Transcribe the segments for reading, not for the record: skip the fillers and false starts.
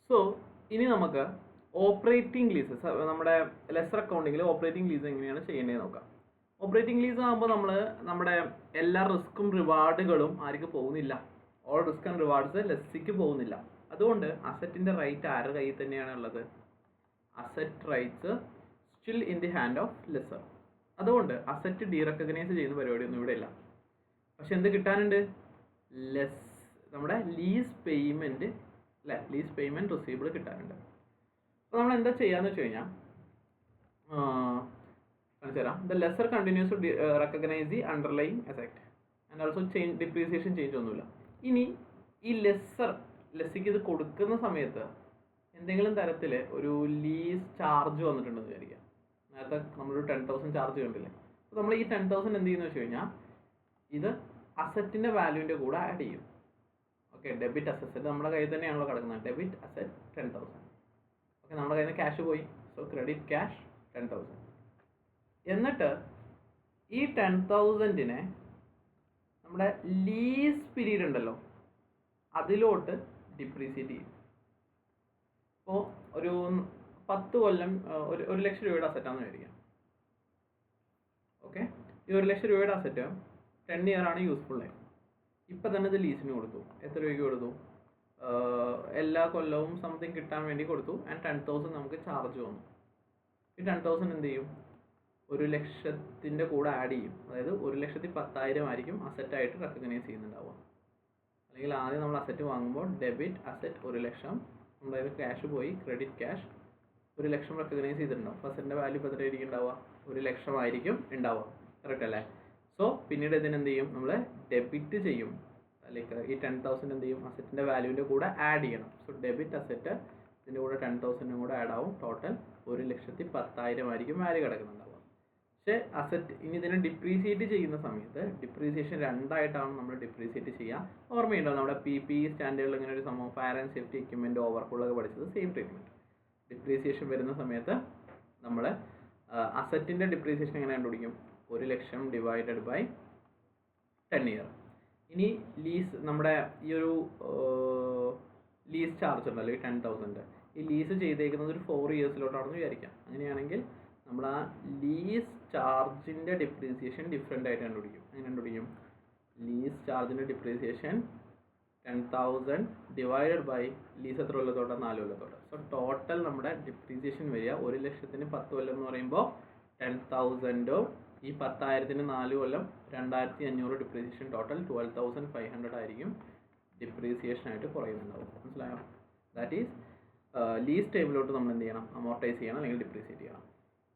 So ഇനി നമുക്ക് operating leases, നമ്മുടെ ലെസർ അക്കൗണ്ടിങ്ങിൽ ഓപ്പറേറ്റിംഗ് ലീസ് എങ്ങനെയാണ് ചെയ്യേണ്ടത് നോക്കാം. ഓപ്പറേറ്റിംഗ് ലീസ് ആകുമ്പോൾ നമ്മൾ നമ്മുടെ എല്ലാ റിസ്ക്കും റിവാർഡുകളും ആർക്ക് പോകുന്നില്ല, ഓൾ റിസ്ക് ആൻഡ് റിവാർഡ്സ് ലെസ്സിക്ക് പോകുന്നില്ല. അതുകൊണ്ട് അസറ്റിൻ്റെ റൈറ്റ് ആരുടെ കയ്യിൽ തന്നെയാണ് ഉള്ളത്? Asset rights still in the hand of lessor. അതുകൊണ്ട് അസറ്റ് ഡീറെക്കഗ്നൈസ് ചെയ്യുന്ന പരിപാടിയൊന്നും ഇവിടെ ഇല്ല. പക്ഷെ എന്ത് കിട്ടാനുണ്ട്? നമ്മുടെ ലീസ് പേയ്മെൻറ്റ്, അല്ലേ, ലീസ് പേയ്മെൻറ്റ് റിസീവബിൾ കിട്ടാനുണ്ട്. അപ്പോൾ നമ്മൾ എന്താ ചെയ്യാന്ന് വെച്ച് കഴിഞ്ഞാൽ കാണിച്ചു തരാം. The lessor continues to recognise the underlying asset and also depreciation change ഒന്നുമില്ല. ഇനി ഈ ലെസ്സിക്ക് ഇത് കൊടുക്കുന്ന സമയത്ത് എന്തെങ്കിലും തരത്തിൽ ഒരു ലീസ് ചാർജ് വന്നിട്ടുണ്ടെന്ന് വിചാരിക്കാം. നേരത്തെ നമ്മളൊരു 10,000 ചാർജ് കണ്ടില്ലേ? അപ്പോൾ നമ്മൾ ഈ 10,000 എന്ത് ചെയ്യുന്നു വെച്ച് കഴിഞ്ഞാൽ ഇത് അസറ്റിൻ്റെ വാല്യൂവിൻ്റെ കൂടെ ആഡ് ചെയ്യും. ഓക്കെ, ഡെബിറ്റ് അസറ്റ് നമ്മുടെ കയ്യിൽ തന്നെയാണല്ലോ കിടക്കുന്നത്. Debit asset 10,000. ഓക്കെ, നമ്മുടെ കയ്യിൽ നിന്ന് ക്യാഷ് പോയി. So credit cash 10,000. എന്നിട്ട് ഈ 10,000-നെ നമ്മുടെ ലീസ് പീരീഡ് ഉണ്ടല്ലോ അതിലോട്ട് ഡിപ്രീസിയേറ്റ് ചെയ്യും. ഇപ്പോൾ ഒരു 10 കൊല്ലം ഒരു ലക്ഷം രൂപയുടെ അസറ്റാണെന്ന് വിചാരിക്കാം. ഓക്കെ, ഈ 1 ലക്ഷം രൂപയുടെ അസറ്റ് 10 ഇയർ ആണ് യൂസ്ഫുൾ ലൈഫ്. ഇപ്പം തന്നെ ഇത് ലീസിന് കൊടുത്തു. എത്ര രൂപയ്ക്ക് കൊടുത്തു? എല്ലാ കൊല്ലവും സംതിങ് കിട്ടാൻ വേണ്ടി കൊടുത്തു. ആൻഡ് 10,000 നമുക്ക് ചാർജ് വന്നു. ഈ 10,000 എന്ത് ചെയ്യും? 1 ലക്ഷത്തിൻ്റെ കൂടെ ആഡ് ചെയ്യും. അതായത് 1,10,000 ആയിരിക്കും അസറ്റായിട്ട് റെക്കഗ്നൈസ് ചെയ്യുന്നുണ്ടാവുക. അല്ലെങ്കിൽ ആദ്യം നമ്മൾ അസറ്റ് വാങ്ങുമ്പോൾ ഡെബിറ്റ് അസറ്റ് 1 ലക്ഷം, നമ്മുടെ കയ്യിൽ ക്യാഷ് പോയി, ക്രെഡിറ്റ് ക്യാഷ് 1 ലക്ഷം റെക്കഗ്നൈസ് ചെയ്തിട്ടുണ്ടാവും. അസറ്റിൻ്റെ വാല്യൂ ഇപ്പോൾ എത്ര ആയിരിക്കും ഉണ്ടാവുക? 1 ലക്ഷം ആയിരിക്കും ഉണ്ടാവുക. കറക്റ്റ് അല്ലേ? സോ പിന്നീട് ഇതിനെന്ത് ചെയ്യും? നമ്മൾ ഡെബിറ്റ് ചെയ്യും. ലൈക്ക് ഈ 10,000 എന്ത് ചെയ്യും? അസറ്റിൻ്റെ വാല്യൂവിൻ്റെ കൂടെ ആഡ് ചെയ്യണം. സോ ഡെബിറ്റ് അസറ്റ് ഇതിൻ്റെ കൂടെ 10,000 കൂടെ ആഡ് ആവും. ടോട്ടൽ 1,10,000 ആയിരിക്കും വാല്യൂ കിടക്കുന്നുണ്ടാവുക. പക്ഷേ അസറ്റ് ഇനി ഇതിനെ ഡിപ്രീസിയേറ്റ് ചെയ്യുന്ന സമയത്ത് ഡിപ്രീസിയേഷൻ 2 ആയിട്ടാണ് നമ്മൾ ഡിപ്രീസിയേറ്റ് ചെയ്യുക. ഓർമ്മയുണ്ടോ നമ്മുടെ PPE സ്റ്റാൻഡേർഡിൽ ഇങ്ങനെ ഒരു സംഭവം, ഫയർ ആൻഡ് സേഫ്റ്റി എക്യുപ്മെൻറ്റ് ഓവർഫുള്ളൊക്കെ പഠിച്ചത്? Same treatment. ഡിപ്രീസിയേഷൻ വരുന്ന സമയത്ത് നമ്മൾ അസറ്റിൻ്റെ ഡിപ്രീസിയേഷൻ എങ്ങനെ കണ്ടുപിടിക്കും? 1 ലക്ഷം ഡിവൈഡഡ് ബൈ 10 ഇയർ. ഇനി ലീസ്, നമ്മുടെ ഈ ഒരു ലീസ് ചാർജ് ഉണ്ടല്ലോ ഈ 10,000, ഈ ലീസ് ചെയ്തേക്കുന്നത് ഒരു 4 ഇയേഴ്സിലോട്ടാണെന്ന് വിചാരിക്കാം. അങ്ങനെയാണെങ്കിൽ നമ്മൾ ആ ലീസ് ചാർജിൻ്റെ ഡിപ്രീസിയേഷൻ ഡിഫറെൻ്റ് ആയിട്ട് കണ്ടുപിടിക്കും. അങ്ങനെ കണ്ടുപിടിക്കും? ലീസ് ചാർജിൻ്റെ ഡിപ്രീസിയേഷൻ 10,000 ഡിവൈഡഡ് ബൈ ലീസ് എത്ര കൊല്ലത്തോട്ട്? 4 കൊല്ലത്തോട്ട്. സോ ടോട്ടൽ നമ്മുടെ ഡിപ്രീസിയേഷൻ വരിക 1 ലക്ഷത്തിന് 10 കൊല്ലം എന്ന് പറയുമ്പോൾ 10,000 ഈ 10,000-ന് 4 കൊല്ലം 2,500 ഡിപ്രീസിയേഷൻ, ടോട്ടൽ 12,500 ആയിരിക്കും ഡിപ്രീസിയേഷൻ ആയിട്ട് കുറയുന്നുണ്ടാവും. മനസ്സിലായോ? ദാറ്റ് ഈസ് ലീസ് ടൈമിലോട്ട് നമ്മൾ എന്ത് ചെയ്യണം? അമോർട്ടൈസ് ചെയ്യണം അല്ലെങ്കിൽ ഡിപ്രീസിയേറ്റ് ചെയ്യണം.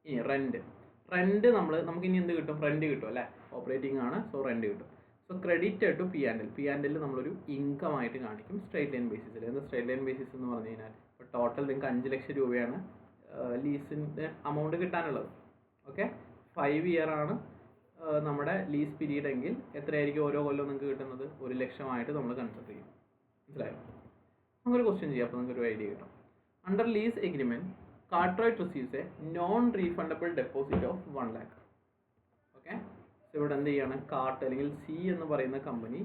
ഇനി റെൻറ്റ് നമുക്ക് ഇനി എന്ത് കിട്ടും? റെൻറ്റ് കിട്ടും അല്ലേ? ഓപ്പറേറ്റിംഗ് ആണ്. സോ റെൻറ്റ് കിട്ടും. സോ ക്രെഡിറ്റ് ടു P&L നമ്മളൊരു ഇൻകം ആയിട്ട് കാണിക്കും സ്ട്രേറ്റ് ലൈൻ ബേസിസിൽ. എന്താ സ്ട്രേറ്റ് ലൈൻ ബേസിസ് എന്ന് പറഞ്ഞു കഴിഞ്ഞാൽ ഇപ്പോൾ ടോട്ടൽ നിങ്ങൾക്ക് 5 ലക്ഷം രൂപയാണ് ലീസിൻ്റെ അമൗണ്ട് കിട്ടാനുള്ളത്. ഓക്കെ, 5 ഇയർ ആണ് നമ്മുടെ ലീസ് പീരീഡ് എങ്കിൽ എത്രയായിരിക്കും ഓരോ കൊല്ലം നിങ്ങൾക്ക് കിട്ടുന്നത്? 1 ലക്ഷമായിട്ട് നമ്മൾ കൺസിഡർ ചെയ്യും. മനസ്സിലായോ? നമുക്കൊരു ക്വസ്റ്റ്യൻ ചെയ്യാം, അപ്പോൾ നിങ്ങൾക്കൊരു ഐഡിയ കിട്ടും. Under lease agreement Cartwright receives a non-refundable deposit of 1 lakh. Okay, so ഇവിടെ എന്ത് ചെയ്യാണ്? കാർട്ട് അല്ലെങ്കിൽ സി എന്ന് പറയുന്ന കമ്പനി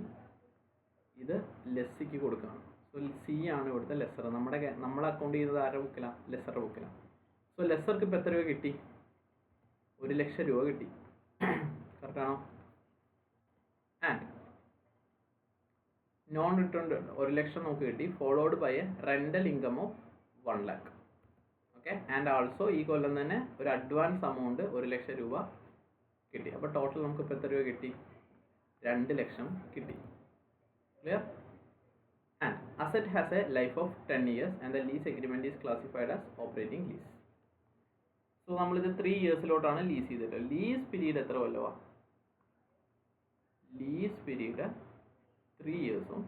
ഇത് ലെസ്സിക്ക് കൊടുക്കുകയാണ്. സോ സി ആണ് ഇവിടുത്തെ ലെസർ. നമ്മൾ അക്കൗണ്ട് ചെയ്യുന്നത് ആരുടെ ബുക്കിലാണ്? ലെസറുടെ ബുക്കിലാണ്. സോ ലെസർക്ക് ഇപ്പോൾ എത്ര രൂപ കിട്ടി? 1 ലക്ഷം രൂപ കിട്ടി. കറക്റ്റാണോ? ആൻഡ് നോൺ റിട്ടേൺ 1 ലക്ഷം നമുക്ക് കിട്ടി, followed by a rental income of 1 lakh. And also ഈ കൊല്ലം തന്നെ ഒരു അഡ്വാൻസ് എമൗണ്ട് 1 ലക്ഷം രൂപ കിട്ടി. അപ്പോൾ ടോട്ടൽ നമുക്ക് ഇപ്പോൾ എത്ര രൂപ കിട്ടി? 2 ലക്ഷം കിട്ടി. Clear? And asset has a life of 10 years and the lease agreement is classified as operating lease. So നമ്മളിത് 3 ഇയേഴ്സിലോട്ടാണ് ലീസ് ചെയ്തിട്ട്. ലീസ് പീരീഡ് എത്ര കൊല്ലമാണ്? ലീസ് പീരീഡ് 3 ഇയേഴ്സും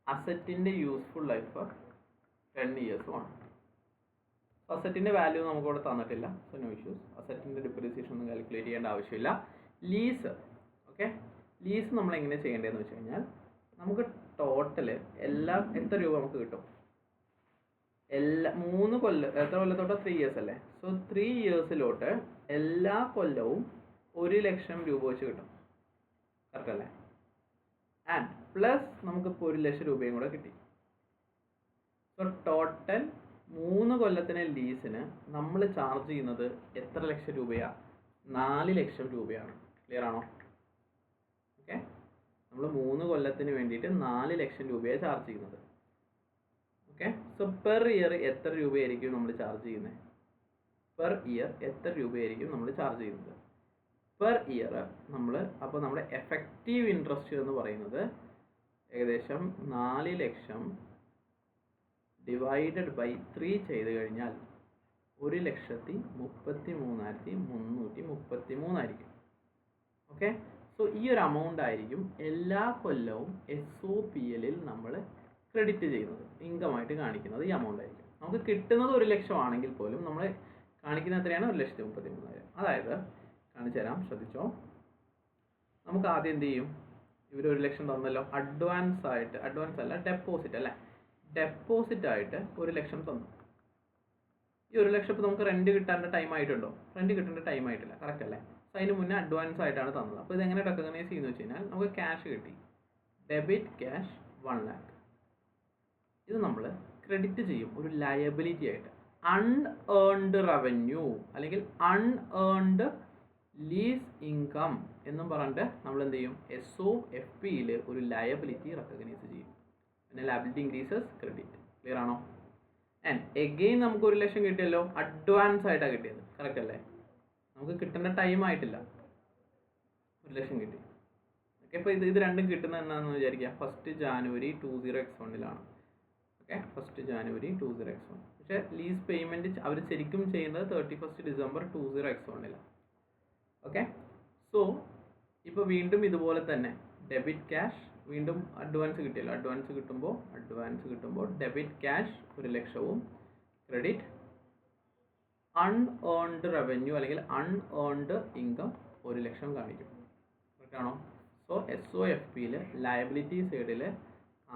അസറ്റിൻ്റെ യൂസ്ഫുൾ ലൈഫ് 10 ഇയേഴ്സുമാണ്. അസറ്റിൻ്റെ വാല്യൂ നമുക്കിവിടെ തന്നിട്ടില്ല. So no issues. അസറ്റിൻ്റെ ഡിപ്രീസിയേഷൻ ഒന്നും കാൽക്കുലേറ്റ് ചെയ്യേണ്ട ആവശ്യമില്ല. ലീസ്, ഓക്കെ, ലീസ് നമ്മൾ എങ്ങനെ ചെയ്യേണ്ടതെന്ന് വെച്ച് കഴിഞ്ഞാൽ നമുക്ക് ടോട്ടൽ എല്ലാം എത്ര രൂപ നമുക്ക് കിട്ടും? 3 കൊല്ലം, എത്ര കൊല്ലത്തോട്ട്? 3 ഇയേഴ്സ് അല്ലേ? സോ 3 ഇയേഴ്സിലോട്ട് എല്ലാ കൊല്ലവും 1 ലക്ഷം രൂപ വെച്ച് കിട്ടും. കറക്റ്റ് അല്ലേ? ആൻഡ് പ്ലസ് നമുക്കിപ്പോൾ 1 ലക്ഷം രൂപയും കൂടെ കിട്ടി. സോ ടോട്ടൽ 3 കൊല്ലത്തിനെ ലീസിന് നമ്മൾ ചാർജ് ചെയ്യുന്നത് എത്ര ലക്ഷം രൂപയാണ്? 4 ലക്ഷം രൂപയാണ്. ക്ലിയർ ആണോ? ഓക്കെ, നമ്മൾ 3 കൊല്ലത്തിന് വേണ്ടിയിട്ട് 4 ലക്ഷം രൂപയാണ് ചാർജ് ചെയ്യുന്നത്. ഓക്കെ, സോ പെർ ഇയർ എത്ര രൂപയായിരിക്കും നമ്മൾ ചാർജ് ചെയ്യുന്നത്? പെർ ഇയർ എത്ര രൂപയായിരിക്കും നമ്മൾ ചാർജ് ചെയ്യുന്നത്? പെർ ഇയർ നമ്മൾ, അപ്പോൾ നമ്മുടെ എഫക്റ്റീവ് ഇൻട്രസ്റ്റ് എന്ന് പറയുന്നത് ഏകദേശം 4 ലക്ഷം ഡിവൈഡഡ് ബൈ 3 ചെയ്ത് കഴിഞ്ഞാൽ 1,33,333 ആയിരിക്കും. ഓക്കെ, സോ ഈ ഒരു എമൗണ്ട് ആയിരിക്കും എല്ലാ കൊല്ലവും SOPL നമ്മൾ ക്രെഡിറ്റ് ചെയ്യുന്നത്, ഇൻകമായിട്ട് കാണിക്കുന്നത് ഈ എമൗണ്ട് ആയിരിക്കും. നമുക്ക് കിട്ടുന്നത് 1 ലക്ഷം ആണെങ്കിൽ പോലും നമ്മൾ കാണിക്കുന്ന എത്രയാണ്? 1,33,000. അതായത് കാണിച്ചു തരാം, ശ്രദ്ധിച്ചോ. നമുക്ക് ആദ്യം എന്ത് ചെയ്യും? ഇവർ 1 ലക്ഷം തന്നല്ലോ, അഡ്വാൻസ് ആയിട്ട്, അഡ്വാൻസ് അല്ല ഡെപ്പോസിറ്റ് അല്ലേ, ഡെപ്പോസിറ്റ് ആയിട്ട് 1 ലക്ഷം തന്നു. ഈ 1 ലക്ഷം ഇപ്പോൾ നമുക്ക് റെൻറ്റ് കിട്ടാൻ്റെ ടൈം ആയിട്ടുണ്ടോ? റെൻറ്റ് കിട്ടേണ്ട ടൈം ആയിട്ടില്ല, കറക്റ്റ് അല്ലേ? സോ അതിന് മുന്നേ അഡ്വാൻസ് ആയിട്ടാണ് തന്നത്. അപ്പോൾ ഇതെങ്ങനെ റെക്കഗ്നൈസ് ചെയ്യുന്നു വെച്ച് കഴിഞ്ഞാൽ നമുക്ക് ക്യാഷ് കിട്ടി, ഡെബിറ്റ് ക്യാഷ് 1 lakh. ഇത് നമ്മൾ ക്രെഡിറ്റ് ചെയ്യും ഒരു ലയബിലിറ്റി ആയിട്ട്. അൺഏൺഡ് റവന്യൂ അല്ലെങ്കിൽ അൺഏൺഡ് ലീസ് ഇൻകം എന്നും പറഞ്ഞിട്ട് നമ്മൾ എന്ത് ചെയ്യും? SOFPയിൽ ഒരു ലയബിലിറ്റി റെക്കഗ്നൈസ് ചെയ്യും. പിന്നെ ലയബിലിറ്റി ഇൻക്രീസസ്, ക്രെഡിറ്റ്. ക്ലിയർ ആണോ? ആൻഡ് എഗെയിൻ നമുക്ക് 1 ലക്ഷം കിട്ടിയല്ലോ, അഡ്വാൻസ് ആയിട്ടാണ് കിട്ടിയത്, കറക്റ്റ് അല്ലേ? നമുക്ക് കിട്ടേണ്ട ടൈം ആയിട്ടില്ല, 1 ലക്ഷം കിട്ടി. ഓക്കെ, ഇപ്പോൾ ഇത് രണ്ടും കിട്ടുന്നത് എന്താണെന്ന് വിചാരിക്കുക, 1 January 20x1. Okay, 1 January 20x1. പക്ഷേ ലീസ് പേയ്മെൻറ്റ് അവർ ശരിക്കും ചെയ്യുന്നത് 31 December 20x1. ഓക്കെ, സോ ഇപ്പോൾ വീണ്ടും ഇതുപോലെ തന്നെ ഡെബിറ്റ് ക്യാഷ്, വീണ്ടും അഡ്വാൻസ് കിട്ടിയല്ലോ, അഡ്വാൻസ് കിട്ടുമ്പോൾ ഡെബിറ്റ് ക്യാഷ് 1 ലക്ഷവും ക്രെഡിറ്റ് അൺഏൺഡ് റവന്യൂ അല്ലെങ്കിൽ അൺഏൺഡ് ഇൻകം 1 ലക്ഷം കാണിക്കും. കറക്റ്റ് ആണോ? സോ SOFPയിൽ ലയബിലിറ്റി സൈഡിൽ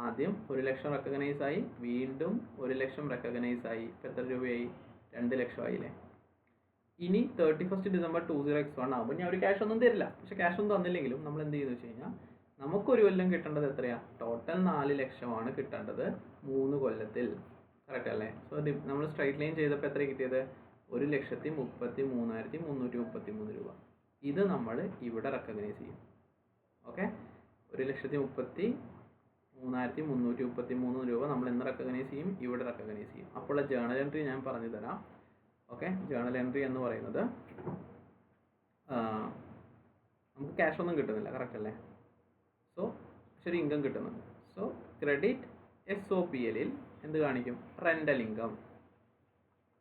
ആദ്യം 1 ലക്ഷം റെക്കഗ്നൈസ് ആയി, വീണ്ടും 1 ലക്ഷം റെക്കഗ്നൈസ് ആയി. ഇപ്പോൾ എത്ര രൂപയായി? 2 ലക്ഷം ആയില്ലേ? ഇനി 31 December 20x1 ആകുമ്പോൾ ഞാൻ ഒരു ക്യാഷ് ഒന്നും തരില്ല. പക്ഷേ ക്യാഷ് ഒന്നും തന്നില്ലെങ്കിലും നമ്മൾ എന്ത് ചെയ്യുന്നു വെച്ച് കഴിഞ്ഞാൽ നമുക്കൊരു കൊല്ലം കിട്ടേണ്ടത് എത്രയാണ്? ടോട്ടൽ 4 ലക്ഷമാണ് കിട്ടേണ്ടത് 3 കൊല്ലത്തിൽ, കറക്റ്റ് അല്ലേ? സോ നമ്മൾ സ്ട്രൈറ്റ് ലൈൻ ചെയ്തപ്പോൾ എത്ര കിട്ടിയത്? 1,33,333 രൂപ. ഇത് നമ്മൾ ഇവിടെ റെക്കഗ്നൈസ് ചെയ്യും. ഓക്കെ, 1,33,333 രൂപ നമ്മൾ എന്ന് റെക്കഗ്നൈസ് ചെയ്യും? ഇവിടെ റെക്കഗ്നൈസ് ചെയ്യും. അപ്പോൾ ജേണൽ എൻട്രി ഞാൻ പറഞ്ഞു തരാം. ഓക്കെ, ജേണൽ എൻട്രി എന്ന് പറയുന്നത് നമുക്ക് ക്യാഷ് ഒന്നും കിട്ടുന്നില്ല, കറക്റ്റ് അല്ലേ? സോ ശരി, ഇൻകം കിട്ടുന്നുണ്ട്. സോ ക്രെഡിറ്റ് SOPLയിൽ എന്ത് കാണിക്കും? Rental income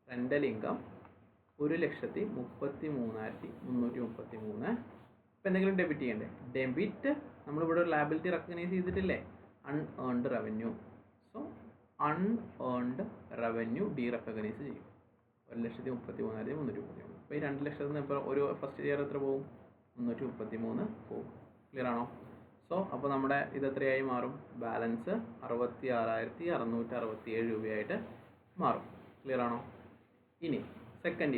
1,33,333. ഇപ്പം എന്തെങ്കിലും ഡെബിറ്റ് ചെയ്യണ്ടേ? ഡെബിറ്റ് നമ്മളിവിടെ ഒരു ലയബിലിറ്റി റെക്കഗ്നൈസ് ചെയ്തിട്ടില്ലേ? Unearned revenue. So unearned revenue recognise ചെയ്യും. 1,33,333. അപ്പോൾ ഈ 2 ലക്ഷത്തിൽ നിന്ന് ഇപ്പോൾ ഒരു ഫസ്റ്റ് ഇയർ എത്ര പോകും? 333 പോകും. ക്ലിയർ ആണോ? സോ അപ്പോൾ നമ്മുടെ ഇത് എത്രയായി മാറും? ബാലൻസ് 66,667 രൂപയായിട്ട് മാറും. ക്ലിയർ ആണോ? ഇനി സെക്കൻഡ്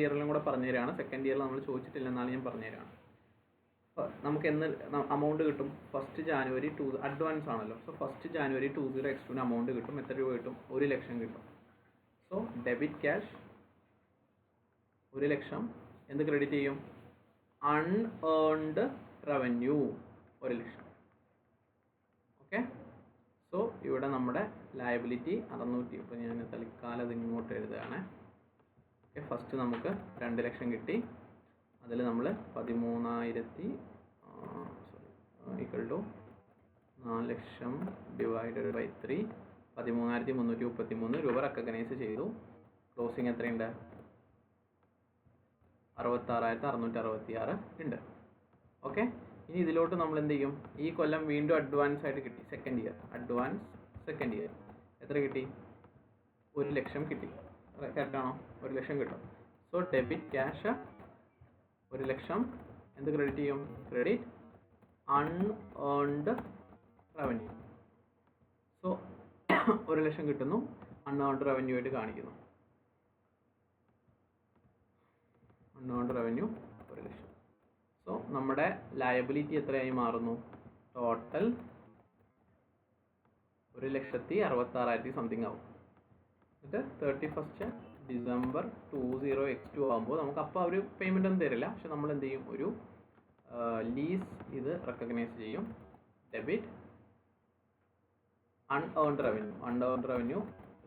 ഇയറിലും കൂടെ പറഞ്ഞു തരാണ്. സെക്കൻഡ് ഇയറിൽ നമ്മൾ ചോദിച്ചിട്ടില്ല, എന്നാലും ഞാൻ പറഞ്ഞു തരാണ്. നമുക്ക് എന്ന് അമൗണ്ട് കിട്ടും? 1 January 2 അഡ്വാൻസ് ആണല്ലോ. സോ 1 January 20x2 അമൗണ്ട് കിട്ടും. എത്ര രൂപ കിട്ടും? 1 ലക്ഷം കിട്ടും. സോ ഡെബിറ്റ് ക്യാഷ് 1 ലക്ഷം എന്ത് ക്രെഡിറ്റ് ചെയ്യും? അൺഏൺഡ് റവന്യൂ 1 ലക്ഷം. ഓക്കെ, സോ ഇവിടെ നമ്മുടെ ലയബിലിറ്റി 600. ഇപ്പോൾ ഞാൻ തൽക്കാലം അത് ഇങ്ങോട്ട് എഴുതുകയാണ്. ഓക്കെ, ഫസ്റ്റ് നമുക്ക് 2 ലക്ഷം കിട്ടി. അതിൽ നമ്മൾ 13,000 ഈക്വൽ ടു 4 ലക്ഷം ഡിവൈഡഡ് ബൈ 3 13,333 രൂപ റെക്കഗ്നൈസ് ചെയ്തു. ക്ലോസിങ് എത്രയുണ്ട്? 66,666 ഉണ്ട്. ഓക്കെ, ഇനി ഇതിലോട്ട് നമ്മൾ എന്ത് ചെയ്യും? ഈ കൊല്ലം വീണ്ടും അഡ്വാൻസ് ആയിട്ട് കിട്ടി. സെക്കൻഡ് ഇയർ എത്ര കിട്ടി? 1 ലക്ഷം കിട്ടി. കറക്റ്റ് ആണോ? 1 ലക്ഷം കിട്ടും. സോ ഡെബിറ്റ് ക്യാഷ് 1 ലക്ഷം എന്ത് ക്രെഡിറ്റ് ചെയ്യും? Credit unearned revenue. സോ 1 ലക്ഷം കിട്ടുന്നു, അൺഏൺഡ് റവന്യൂ ആയിട്ട് കാണിക്കുന്നു. അൺഏൺഡ് റവന്യൂ 1 ലക്ഷം. സോ നമ്മുടെ ലയബിലിറ്റി എത്രയായി മാറുന്നു? ടോട്ടൽ 1,66,000 സംതിങ് ആവും. എന്നിട്ട് 31st December 20x2 ആകുമ്പോൾ നമുക്ക് അപ്പോൾ അവർ പേയ്മെൻ്റ് ഒന്നും തരില്ല. പക്ഷെ നമ്മൾ എന്ത് ചെയ്യും, ഒരു ലീസ് ഇത് റെക്കഗ്നൈസ് ചെയ്യും. ഡെബിറ്റ് അൺഏൺഡ് റവന്യൂ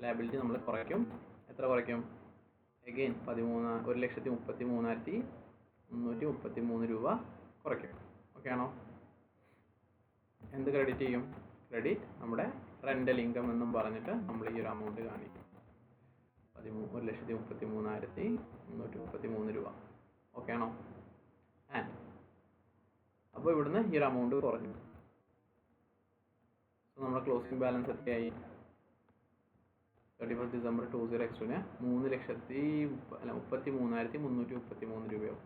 ലയബിലിറ്റി നമ്മൾ കുറയ്ക്കും. എത്ര കുറയ്ക്കും? അഗെയിൻ 1,33,333 രൂപ കുറയ്ക്കും. ഓക്കെ ആണോ? എന്ത് ക്രെഡിറ്റ് ചെയ്യും? ക്രെഡിറ്റ് നമ്മുടെ റെൻ്റൽ ഇൻകം എന്നും പറഞ്ഞിട്ട് നമ്മൾ ഈ ഒരു എമൗണ്ട് കാണിക്കും. 1,33,333 രൂപ. ഓക്കെ ആണോ? ആൻഡ് അപ്പോൾ ഇവിടുന്ന് ഈ ഒരു എമൗണ്ട് കുറഞ്ഞു. നമ്മുടെ ക്ലോസിംഗ് ബാലൻസ് എത്രയായി? 31st December 20x2 3,33,333 രൂപയാവും.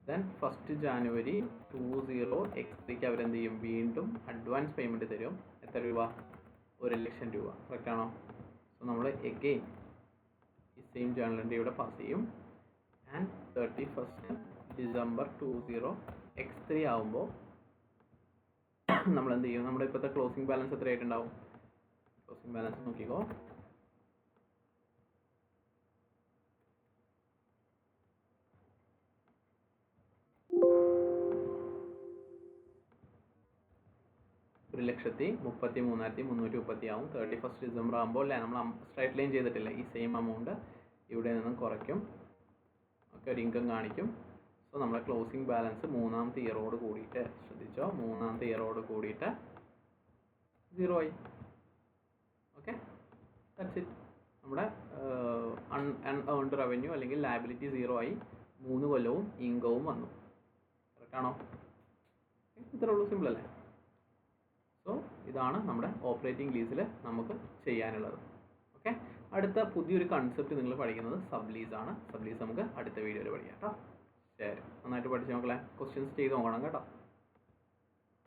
ദെൻ 1st January 20x3 അവരെന്ത് ചെയ്യും? വീണ്ടും അഡ്വാൻസ് പേയ്മെൻറ്റ് തരും. എത്ര രൂപ? 1,00,000 രൂപ. കറക്റ്റ് ആണോ? സോ നമ്മൾ എഗെയിൻ ഈ സെയിം ജേർണൽ എൻട്രി ഇവിടെ പാസ് ചെയ്യും. ആൻഡ് 31st December 20x3 ആകുമ്പോൾ നമ്മൾ എന്ത് ചെയ്യും? നമ്മുടെ ഇപ്പോഴത്തെ ക്ലോസിംഗ് ബാലൻസ് എത്രയായിട്ടുണ്ടാവും? ക്ലോസിംഗ് ബാലൻസ് നോക്കിക്കോ. ഒരു 1,33,330 ആവും. 31st December ആകുമ്പോൾ അല്ലേ നമ്മൾ സ്ട്രൈറ്റ് ലൈൻ ചെയ്തിട്ടില്ല, ഈ സെയിം എമൗണ്ട് ഇവിടെ നിന്നും കുറയ്ക്കും. ഒക്കെ ഒരു ഇൻകം കാണിക്കും. സോ നമ്മുടെ ക്ലോസിംഗ് ബാലൻസ് മൂന്നാമത്തെ ഇയറോട് കൂടിയിട്ട്, ശ്രദ്ധിച്ചോ, മൂന്നാമത്തെ ഇയറോട് കൂടിയിട്ട് 0 ആയി. Okay, that's it. നമ്മുടെ അൺഏൺഡ് റവന്യൂ അല്ലെങ്കിൽ ലയബിലിറ്റി 0 ആയി. 3 കൊല്ലവും ഇൻകവും വന്നു. കറക്റ്റാണോ? ഇത്രേ ഉള്ളൂ. സിമ്പിൾ അല്ലേ? സോ ഇതാണ് നമ്മുടെ ഓപ്പറേറ്റിംഗ് ലീസിൽ നമുക്ക് ചെയ്യാനുള്ളത്. ഓക്കെ, അടുത്ത പുതിയൊരു കൺസെപ്റ്റ് നിങ്ങൾ പഠിക്കുന്നത് സബ് ലീസ് ആണ്. സബ് ലീസ് നമുക്ക് അടുത്ത വീഡിയോയിൽ പഠിക്കാം കേട്ടോ. ശരി, നന്നായിട്ട് പഠിച്ച് മക്കളെ. ക്വസ്റ്റ്യൻസ് ചെയ്ത് നോക്കണം കേട്ടോ.